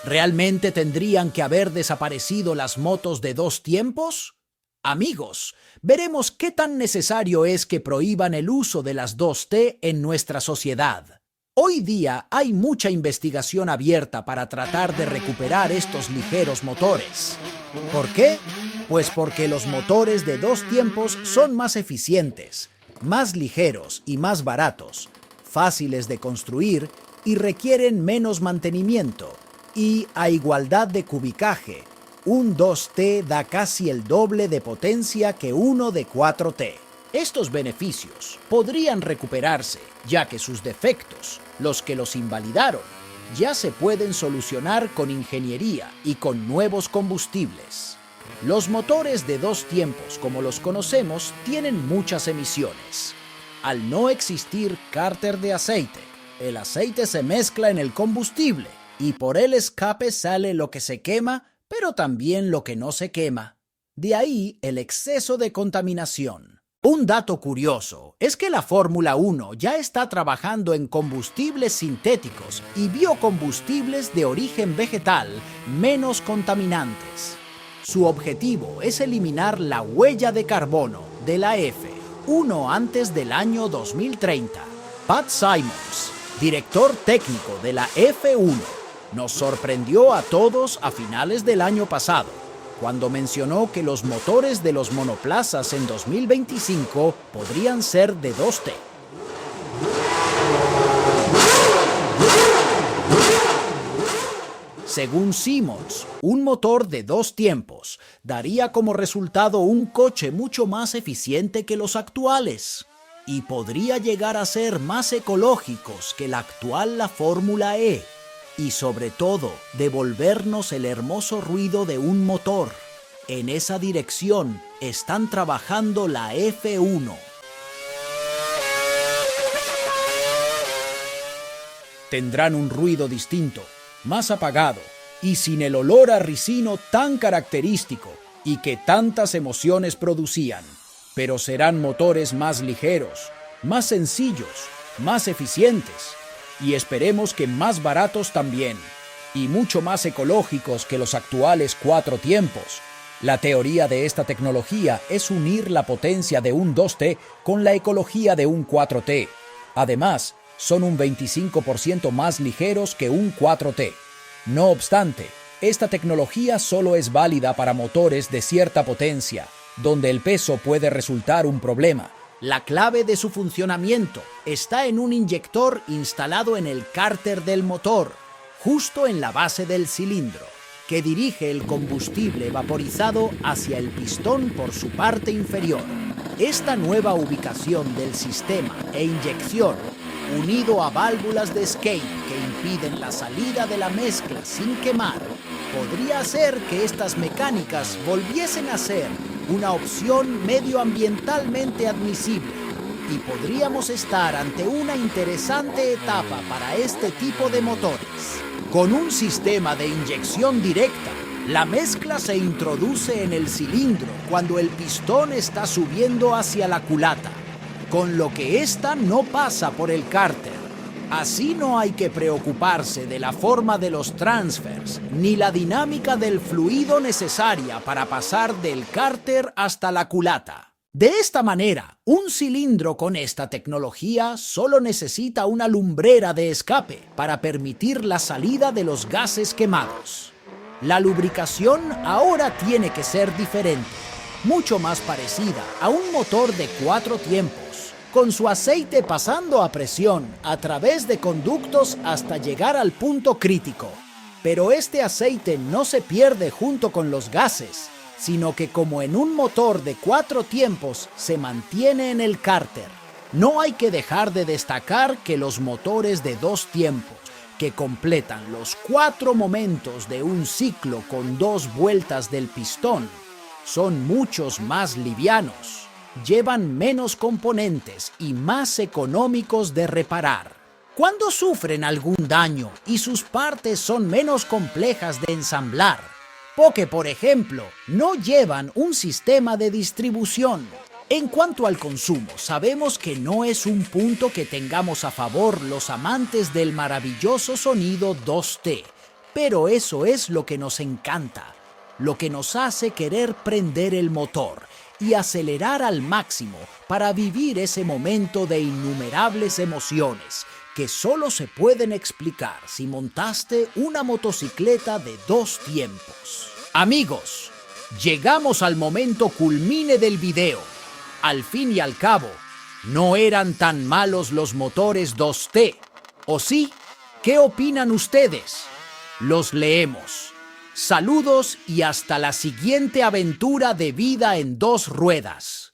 ¿Realmente tendrían que haber desaparecido las motos de dos tiempos? Amigos, veremos qué tan necesario es que prohíban el uso de las 2T en nuestra sociedad. Hoy día hay mucha investigación abierta para tratar de recuperar estos ligeros motores. ¿Por qué? Pues porque los motores de dos tiempos son más eficientes, más ligeros y más baratos, fáciles de construir y requieren menos mantenimiento. Y a igualdad de cubicaje, un 2T da casi el doble de potencia que uno de 4T. Estos beneficios podrían recuperarse, ya que sus defectos, los que los invalidaron, ya se pueden solucionar con ingeniería y con nuevos combustibles. Los motores de dos tiempos, como los conocemos, tienen muchas emisiones. Al no existir cárter de aceite, el aceite se mezcla en el combustible y por el escape sale lo que se quema, pero también lo que no se quema. De ahí el exceso de contaminación. Un dato curioso es que la Fórmula 1 ya está trabajando en combustibles sintéticos y biocombustibles de origen vegetal menos contaminantes. Su objetivo es eliminar la huella de carbono de la F1 antes del año 2030. Pat Symonds, director técnico de la F1, nos sorprendió a todos a finales del año pasado, cuando mencionó que los motores de los monoplazas en 2025 podrían ser de 2T. Según Simmons, un motor de dos tiempos daría como resultado un coche mucho más eficiente que los actuales y podría llegar a ser más ecológicos que la Fórmula E. Y sobre todo, devolvernos el hermoso ruido de un motor. En esa dirección están trabajando la F1. Tendrán un ruido distinto, más apagado y sin el olor a ricino tan característico y que tantas emociones producían. Pero serán motores más ligeros, más sencillos, más eficientes. Y esperemos que más baratos también, y mucho más ecológicos que los actuales 4 tiempos. La teoría de esta tecnología es unir la potencia de un 2T con la ecología de un 4T. Además, son un 25% más ligeros que un 4T. No obstante, esta tecnología solo es válida para motores de cierta potencia, donde el peso puede resultar un problema. La clave de su funcionamiento está en un inyector instalado en el cárter del motor, justo en la base del cilindro, que dirige el combustible vaporizado hacia el pistón por su parte inferior. Esta nueva ubicación del sistema e inyección, unido a válvulas de escape que impiden la salida de la mezcla sin quemar, podría hacer que estas mecánicas volviesen a ser una opción medioambientalmente admisible y podríamos estar ante una interesante etapa para este tipo de motores. Con un sistema de inyección directa, la mezcla se introduce en el cilindro cuando el pistón está subiendo hacia la culata, con lo que ésta no pasa por el cárter. Así no hay que preocuparse de la forma de los transfers ni la dinámica del fluido necesaria para pasar del cárter hasta la culata. De esta manera, un cilindro con esta tecnología solo necesita una lumbrera de escape para permitir la salida de los gases quemados. La lubricación ahora tiene que ser diferente, mucho más parecida a un motor de 4 tiempos, con su aceite pasando a presión a través de conductos hasta llegar al punto crítico. Pero este aceite no se pierde junto con los gases, sino que como en un motor de 4 tiempos se mantiene en el cárter. No hay que dejar de destacar que los motores de 2 tiempos, que completan los 4 momentos de un ciclo con 2 vueltas del pistón, son muchos más livianos, llevan menos componentes y más económicos de reparar. Cuando sufren algún daño y sus partes son menos complejas de ensamblar, porque por ejemplo no llevan un sistema de distribución. En cuanto al consumo, sabemos que no es un punto que tengamos a favor los amantes del maravilloso sonido 2T, Pero eso es lo que nos encanta, lo que nos hace querer prender el motor y acelerar al máximo para vivir ese momento de innumerables emociones que solo se pueden explicar si montaste una motocicleta de 2 tiempos. Amigos, llegamos al momento culmine del video. Al fin y al cabo, no eran tan malos los motores 2T, ¿o sí? ¿Qué opinan ustedes? Los leemos. Saludos y hasta la siguiente aventura de vida en 2 ruedas.